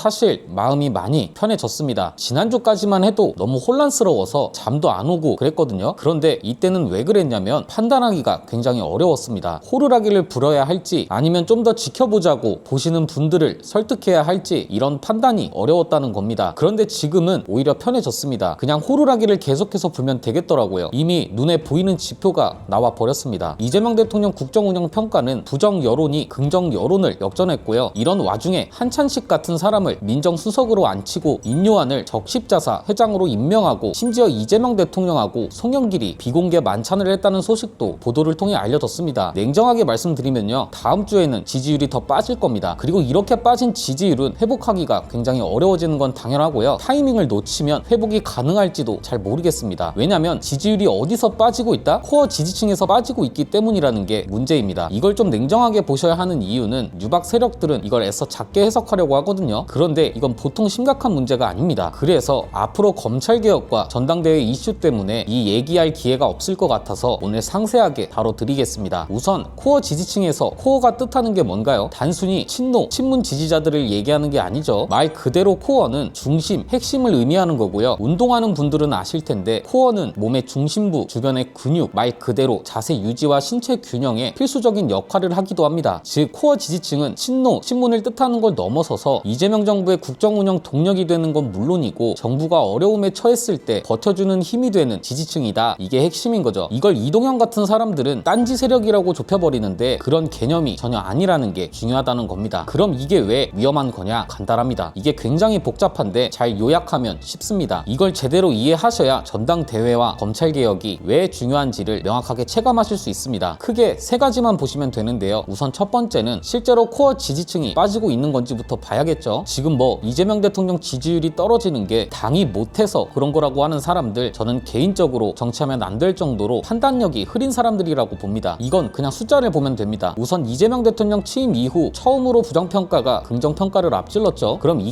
사실 마음이 많이 편해졌습니다. 지난주까지만 해도 너무 혼란스러워서 잠도 안 오고 그랬거든요. 그런데 이때는 왜 그랬냐면 판단하기가 굉장히 어려웠습니다. 호루라기를 불어야 할지 아니면 좀 더 지켜보자고 보시는 분들을 설득해야 할지 이런 판단이 어려웠다는 겁니다. 그런데 지금은 오히려 편해졌습니다. 그냥 호루라기를 계속해서 불면 되겠더라고요. 이미 눈에 보이는 지표가 나와 버렸습니다. 이재명 대통령 국정운영평가는 부정 여론이 긍정 여론을 역전했고요. 이런 와중에 한찬식 같은 사람을 민정수석으로 앉히고 인요한을 적십자사 회장으로 임명하고 심지어 이재명 대통령하고 송영길이 비공개 만찬을 했다는 소식도 보도를 통해 알려졌습니다. 냉정하게 말씀드리면요, 다음 주에는 지지율이 더 빠질 겁니다. 그리고 이렇게 빠진 지지율은 회복하기가 굉장히 어려워지는 건 당연하고요. 타이밍을 놓치면 회복이 가능할지도 잘 모르겠습니다. 왜냐면 지지율이 어디서 빠지고 있다? 코어 지지층에서 빠지고 있기 때문이라는 게 문제입니다. 이걸 좀 냉정하게 보셔야 하는 이유는 유박 세력들은 이걸 애써 작게 해석하려고 하거든요. 그런데 이건 보통 심각한 문제가 아닙니다. 그래서 앞으로 검찰개혁과 전당대회 이슈 때문에 이 얘기할 기회가 없을 것 같아서 오늘 상세하게 다뤄드리겠습니다. 우선 코어 지지층에서 코어가 뜻하는 게 뭔가요? 단순히 친노, 친문 지지자들을 얘기하는 게 아니죠. 말 그대로 코어는 중심, 핵심을 의미하는 거고요. 운동하는 분들은 아실 텐데 코어는 몸의 중심부, 주변의 근육, 말 그대로 자세 유지와 신체 균형에 필수적인 역할을 하기도 합니다. 즉 코어 지지층은 친노, 친문을 뜻하는 걸 넘어서서 이재명 정부의 국정운영 동력이 되는 건 물론이고 정부가 어려움에 처했을 때 버텨주는 힘이 되는 지지층이다. 이게 핵심인 거죠. 이걸 이동형 같은 사람들은 딴지 세력이라고 좁혀버리는데 그런 개념이 전혀 아니라는 게 중요하다는 겁니다. 그럼 이게 왜 위험한 거냐? 간단합니다. 이게 굉장히 복잡한데 잘 요약하면 쉽습니다. 이걸 제대로 이해하셔야 전당대회와 검찰개혁이 왜 중요한지를 명확하게 체감하실 수 있습니다. 크게 세 가지만 보시면 되는데요. 우선 첫 번째는 실제로 코어 지지층이 빠지고 있는 건지부터 봐야겠죠. 지금 이재명 대통령 지지율이 떨어지는 게 당이 못해서 그런 거라고 하는 사람들, 저는 개인적으로 정치하면 안 될 정도로 판단력이 흐린 사람들이라고 봅니다. 이건 그냥 숫자를 보면 됩니다. 우선 이재명 대통령 취임 이후 처음으로 부정평가가 긍정평가를 앞질렀죠. 그럼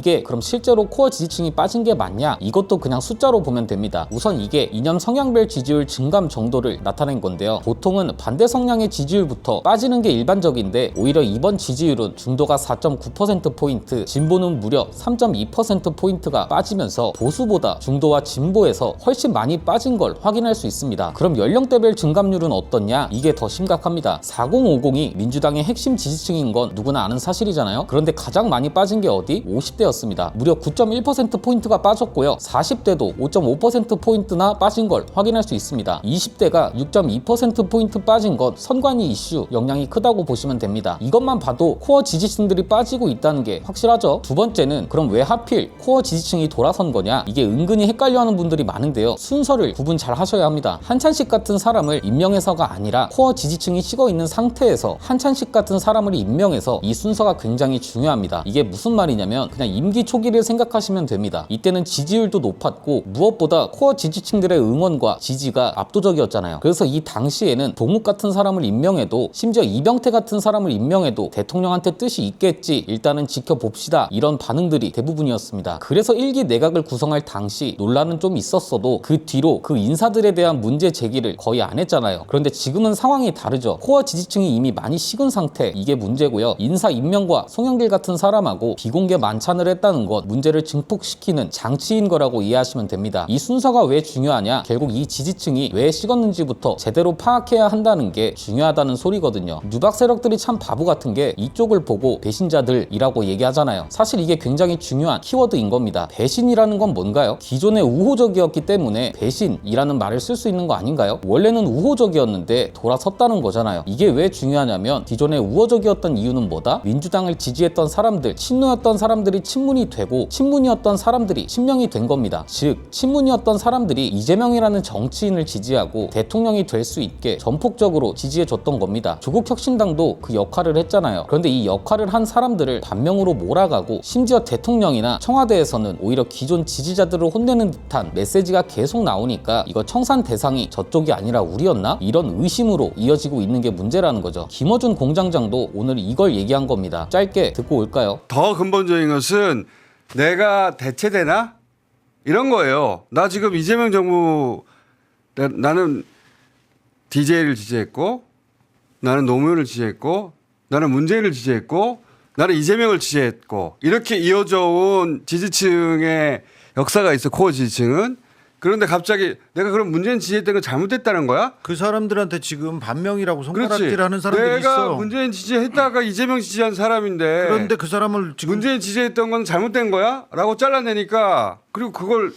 실제로 코어 지지층이 빠진 게 맞냐? 이것도 그냥 숫자로 보면 됩니다. 우선 이게 이념 성향별 지지율 증감 정도를 나타낸 건데요. 보통은 반대 성향의 지지율부터 빠지는 게 일반적인데 오히려 이번 지지율은 중도가 4.9%포인트, 진보는 무려 3.2%포인트가 빠지면서 보수보다 중도와 진보에서 훨씬 많이 빠진 걸 확인할 수 있습니다. 그럼 연령대별 증감률은 어떻냐? 이게 더 심각합니다. 4050이 민주당의 핵심 지지층인 건 누구나 아는 사실이잖아요. 그런데 가장 많이 빠진 게 어디? 50대였습니다. 무려 9.1%포인트가 빠졌고요. 40대도 5.5%포인트나 빠진 걸 확인할 수 있습니다. 20대가 6.2%포인트 빠진 건 선관위 이슈 영향이 크다고 보시면 됩니다. 이것만 봐도 코어 지지층들이 빠지고 있다는 게 확실하죠. 두 번째는 그럼 왜 하필 코어 지지층이 돌아선 거냐? 이게 은근히 헷갈려하는 분들이 많은데요. 순서를 구분 잘 하셔야 합니다. 한찬식 같은 사람을 임명해서가 아니라 코어 지지층이 식어 있는 상태에서 한찬식 같은 사람을 임명해서 이 순서가 굉장히 중요합니다. 이게 무슨 말이냐면 그냥 임기 초기를 생각하시면 됩니다. 이때는 지지율도 높았고 무엇보다 코어 지지층들의 응원과 지지가 압도적이었잖아요. 그래서 이 당시에는 동욱 같은 사람을 임명해도 심지어 이병태 같은 사람을 임명해도 대통령한테 뜻이 있겠지, 일단은 지켜봅시다, 이런 반응들이 대부분이었습니다. 그래서 1기 내각을 구성할 당시 논란은 좀 있었어도 그 뒤로 그 인사들에 대한 문제 제기를 거의 안 했잖아요. 그런데 지금은 상황이 다르죠. 코어 지지층이 이미 많이 식은 상태, 이게 문제고요. 인사 임명과 송영길 같은 사람하고 비공개 만찬을 했다는 것, 문제를 증폭시키는 장치인 거라고 이해하시면 됩니다. 이 순서가 왜 중요하냐? 결국 이 지지층이 왜 식었는지부터 제대로 파악해야 한다는 게 중요하다는 소리거든요. 유박 세력들이 참 바보 같은 게 이쪽을 보고 배신자들이라고 얘기하잖아요. 사실 이게 굉장히 중요한 키워드인 겁니다. 배신이라는 건 뭔가요? 기존에 우호적이었기 때문에 배신이라는 말을 쓸 수 있는 거 아닌가요? 원래는 우호적이었는데 돌아섰다는 거잖아요. 이게 왜 중요하냐면 기존에 우호적이었던 이유는 뭐다? 민주당을 지지했던 사람들, 친노였던 사람들이 친문이 되고 친문이었던 사람들이 친명이 된 겁니다. 즉 친문이었던 사람들이 이재명이라는 정치인을 지지하고 대통령이 될 수 있게 전폭적으로 지지해줬던 겁니다. 조국혁신당도 그 역할을 했잖아요. 그런데 이 역할을 한 사람들을 반명으로 몰아가고 심지어 대통령이나 청와대에서는 오히려 기존 지지자들을 혼내는 듯한 메시지가 계속 나오니까 이거 청산 대상이 저쪽이 아니라 우리였나? 이런 의심으로 이어지고 있는 게 문제라는 거죠. 김어준 공장장도 오늘 이걸 얘기한 겁니다. 짧게 듣고 올까요? 더 근본적인 것은 내가 대체되나? 이런 거예요. 나 지금 이재명 정부, 나는 DJ를 지지했고, 나는 노무현을 지지했고, 나는 문재인을 지지했고, 나는 이재명을 지지했고 이렇게 이어져 온 지지층의 역사가 있어. 코어 지지층은. 그런데 갑자기 내가 그럼 문재인 지지했던 건 잘못됐다는 거야? 그 사람들한테 지금 반명이라고 그렇지. 손가락질하는 사람들이 내가 있어. 문재인 지지했다가 이재명 지지한 사람인데 그런데 그 사람을 지금 문재인 지지했던 건 잘못된 거야? 라고 잘라내니까 그리고 그걸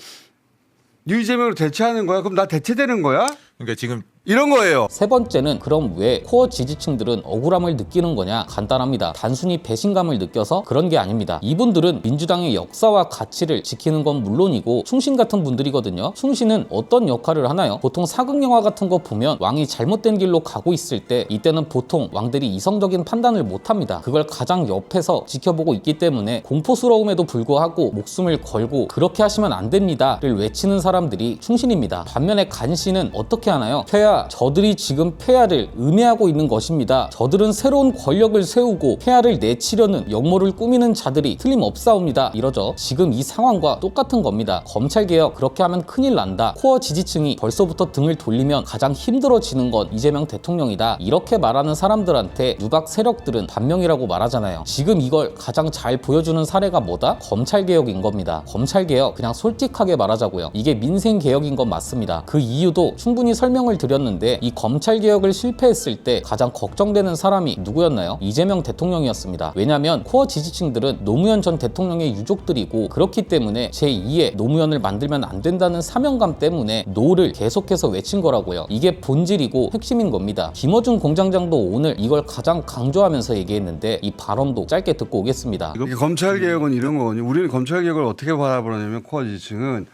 이재명으로 대체하는 거야? 그럼 나 대체되는 거야? 그러니까 지금 이런 거예요. 세 번째는 그럼 왜 코어 지지층들은 억울함을 느끼는 거냐? 간단합니다. 단순히 배신감을 느껴서 그런 게 아닙니다. 이분들은 민주당의 역사와 가치를 지키는 건 물론이고 충신 같은 분들이거든요. 충신은 어떤 역할을 하나요? 보통 사극 영화 같은 거 보면 왕이 잘못된 길로 가고 있을 때 이때는 보통 왕들이 이성적인 판단을 못 합니다. 그걸 가장 옆에서 지켜보고 있기 때문에 공포스러움에도 불구하고 목숨을 걸고 그렇게 하시면 안 됩니다를 외치는 사람들이 충신입니다. 반면에 간신은 어떻게 하나요? 폐하, 저들이 지금 폐하를 음해하고 있는 것입니다. 저들은 새로운 권력을 세우고 폐하를 내치려는 역모를 꾸미는 자들이 틀림없사옵니다. 이러죠. 지금 이 상황과 똑같은 겁니다. 검찰개혁 그렇게 하면 큰일 난다. 코어 지지층이 벌써부터 등을 돌리면 가장 힘들어지는 건 이재명 대통령이다. 이렇게 말하는 사람들한테 유박 세력들은 반명이라고 말하잖아요. 지금 이걸 가장 잘 보여주는 사례가 뭐다? 검찰개혁인 겁니다. 검찰개혁 그냥 솔직하게 말하자고요. 이게 민생개혁인 건 맞습니다. 그 이유도 충분히 설명을 드렸는데 이 검찰개혁을 실패했을 때 가장 걱정되는 사람이 누구였나요? 이재명 대통령이었습니다. 왜냐면 코어 지지층들은 노무현 전 대통령의 유족들이고 그렇기 때문에 제2의 노무현을 만들면 안 된다는 사명감 때문에 노를 계속해서 외친 거라고요. 이게 본질이고 핵심인 겁니다. 김어준 공장장도 오늘 이걸 가장 강조하면서 얘기했는데 이 발언도 짧게 듣고 오겠습니다. 이게 검찰개혁은 이런 거거든요. 우리는 검찰개혁을 어떻게 바라보냐면 코어 지지층은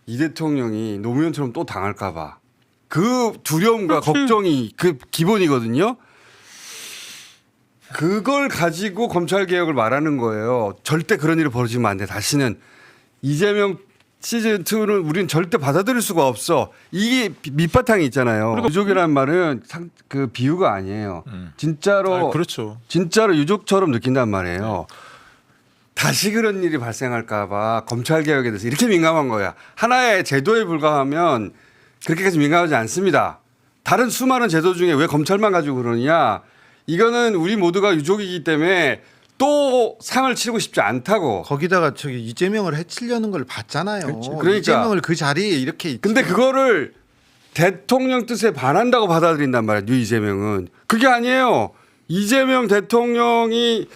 이 대통령이 노무현처럼 또 당할까 봐. 그 두려움과 걱정이 그 기본이거든요. 그걸 가지고 검찰개혁을 말하는 거예요. 절대 그런 일이 벌어지면 안 돼. 다시는. 이재명 시즌2는 우리는 절대 받아들일 수가 없어. 이게 밑바탕이 있잖아요. 유족이라는 말은 그 비유가 아니에요. 진짜로. 그렇죠. 진짜로 유족처럼 느낀단 말이에요. 다시 그런 일이 발생할까 봐 검찰개혁에 대해서 이렇게 민감한 거야. 하나의 제도에 불과하면 그렇게까지 민감하지 않습니다. 다른 수많은 제도 중에 왜 검찰만 가지고 그러느냐. 이거는 우리 모두가 유족이기 때문에 또 상을 치르고 싶지 않다고. 거기다가 저기 이재명을 해치려는 걸 봤잖아요. 그러니까. 이재명을 그 자리에 이렇게 근데 그거를 대통령 뜻에 반한다고 받아들인단 말이에요. 뉴 이재명은. 그게 아니에요. 이재명 대통령이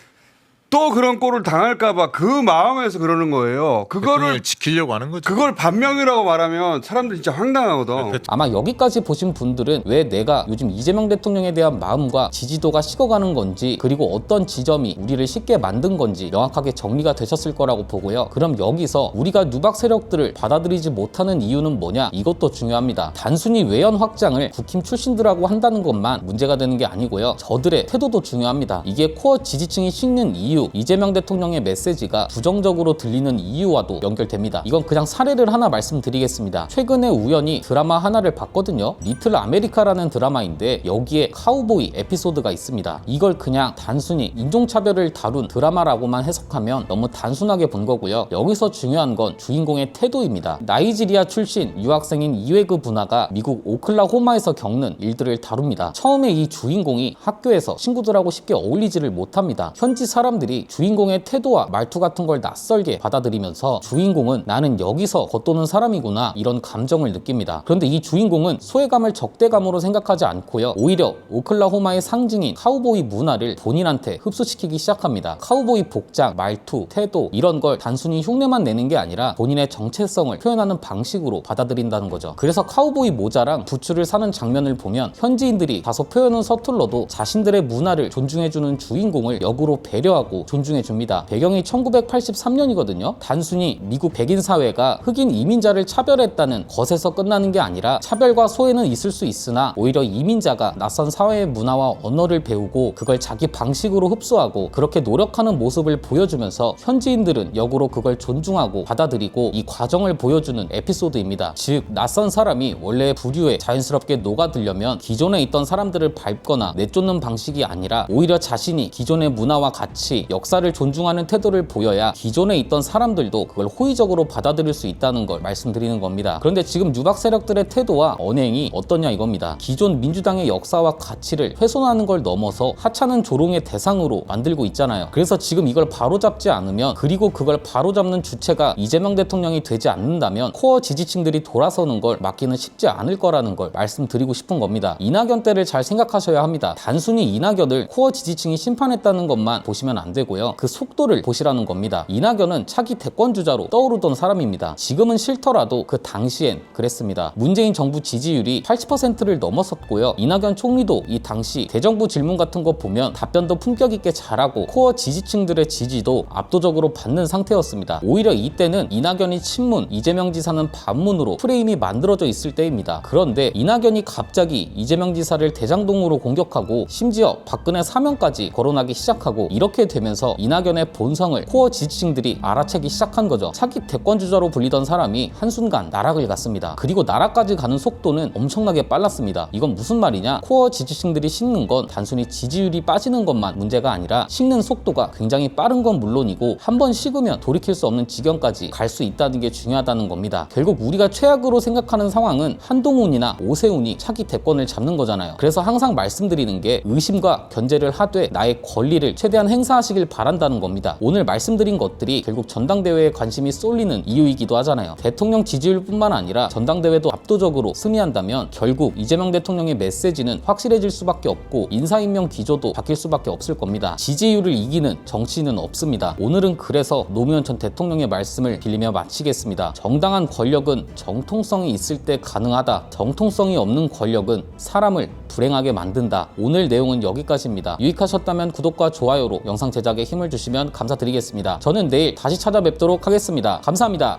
또 그런 꼴을 당할까 봐 그 마음에서 그러는 거예요. 그거를 지키려고 하는 거죠. 그걸 반명이라고 말하면 사람들 진짜 황당하거든. 아마 여기까지 보신 분들은 왜 내가 요즘 이재명 대통령에 대한 마음과 지지도가 식어가는 건지 그리고 어떤 지점이 우리를 쉽게 만든 건지 명확하게 정리가 되셨을 거라고 보고요. 그럼 여기서 우리가 누박 세력들을 받아들이지 못하는 이유는 뭐냐? 이것도 중요합니다. 단순히 외연 확장을 국힘 출신들하고 한다는 것만 문제가 되는 게 아니고요. 저들의 태도도 중요합니다. 이게 코어 지지층이 식는 이유, 이재명 대통령의 메시지가 부정적으로 들리는 이유와도 연결됩니다. 이건 그냥 사례를 하나 말씀드리겠습니다. 최근에 우연히 드라마 하나를 봤거든요. 리틀 아메리카라는 드라마인데 여기에 카우보이 에피소드가 있습니다. 이걸 그냥 단순히 인종차별을 다룬 드라마라고만 해석하면 너무 단순하게 본 거고요. 여기서 중요한 건 주인공의 태도입니다. 나이지리아 출신 유학생인 이웨그 분화가 미국 오클라호마에서 겪는 일들을 다룹니다. 처음에 이 주인공이 학교에서 친구들하고 쉽게 어울리지를 못합니다. 현지 사람들이 주인공의 태도와 말투 같은 걸 낯설게 받아들이면서 주인공은 나는 여기서 겉도는 사람이구나 이런 감정을 느낍니다. 그런데 이 주인공은 소외감을 적대감으로 생각하지 않고요. 오히려 오클라호마의 상징인 카우보이 문화를 본인한테 흡수시키기 시작합니다. 카우보이 복장, 말투, 태도 이런 걸 단순히 흉내만 내는 게 아니라 본인의 정체성을 표현하는 방식으로 받아들인다는 거죠. 그래서 카우보이 모자랑 부츠를 사는 장면을 보면 현지인들이 다소 표현은 서툴러도 자신들의 문화를 존중해주는 주인공을 역으로 배려하고 존중해줍니다. 배경이 1983년이거든요. 단순히 미국 백인 사회가 흑인 이민자를 차별했다는 것에서 끝나는 게 아니라 차별과 소외는 있을 수 있으나 오히려 이민자가 낯선 사회의 문화와 언어를 배우고 그걸 자기 방식으로 흡수하고 그렇게 노력하는 모습을 보여주면서 현지인들은 역으로 그걸 존중하고 받아들이고 이 과정을 보여주는 에피소드입니다. 즉 낯선 사람이 원래의 부류에 자연스럽게 녹아들려면 기존에 있던 사람들을 밟거나 내쫓는 방식이 아니라 오히려 자신이 기존의 문화와 가치 역사를 존중하는 태도를 보여야 기존에 있던 사람들도 그걸 호의적으로 받아들일 수 있다는 걸 말씀드리는 겁니다. 그런데 지금 유박 세력들의 태도와 언행이 어떠냐 이겁니다. 기존 민주당의 역사와 가치를 훼손하는 걸 넘어서 하찮은 조롱의 대상으로 만들고 있잖아요. 그래서 지금 이걸 바로잡지 않으면, 그리고 그걸 바로잡는 주체가 이재명 대통령이 되지 않는다면 코어 지지층들이 돌아서는 걸 막기는 쉽지 않을 거라는 걸 말씀드리고 싶은 겁니다. 이낙연 때를 잘 생각하셔야 합니다. 단순히 이낙연을 코어 지지층이 심판했다는 것만 보시면 안 되고요. 그 속도를 보시라는 겁니다. 이낙연은 차기 대권주자로 떠오르던 사람입니다. 지금은 싫더라도 그 당시엔 그랬습니다. 문재인 정부 지지율이 80%를 넘었었고요. 이낙연 총리도 이 당시 대정부 질문 같은 거 보면 답변도 품격 있게 잘하고 코어 지지층들의 지지도 압도적으로 받는 상태였습니다. 오히려 이때는 이낙연이 친문, 이재명 지사는 반문으로 프레임이 만들어져 있을 때입니다. 그런데 이낙연이 갑자기 이재명 지사를 대장동으로 공격하고 심지어 박근혜 사면까지 거론하기 시작하고, 이렇게 되면서 이낙연의 본성을 코어 지지층들이 알아채기 시작한 거죠. 차기 대권주자로 불리던 사람이 한순간 나락을 갔습니다. 그리고 나락까지 가는 속도는 엄청나게 빨랐습니다. 이건 무슨 말이냐? 코어 지지층들이 식는 건 단순히 지지율이 빠지는 것만 문제가 아니라 식는 속도가 굉장히 빠른 건 물론이고, 한 번 식으면 돌이킬 수 없는 지경까지 갈 수 있다는 게 중요하다는 겁니다. 결국 우리가 최악으로 생각하는 상황은 한동훈이나 오세훈이 차기 대권을 잡는 거잖아요. 그래서 항상 말씀드리는 게 의심과 견제를 하되 나의 권리를 최대한 행사하시길 바란다는 겁니다. 오늘 말씀드린 것들이 결국 전당대회에 관심이 쏠리는 이유이기도 하잖아요. 대통령 지지율뿐만 아니라 전당대회도 압도적으로 승리한다면 결국 이재명 대통령의 메시지는 확실해질 수밖에 없고 인사임명 기조도 바뀔 수밖에 없을 겁니다. 지지율을 이기는 정치인은 없습니다. 오늘은 그래서 노무현 전 대통령의 말씀을 빌리며 마치겠습니다. 정당한 권력은 정통성이 있을 때 가능하다. 정통성이 없는 권력은 사람을 불행하게 만든다. 오늘 내용은 여기까지입니다. 유익하셨다면 구독과 좋아요로 영상 제작에 힘을 주시면 감사드리겠습니다. 저는 내일 다시 찾아뵙도록 하겠습니다. 감사합니다.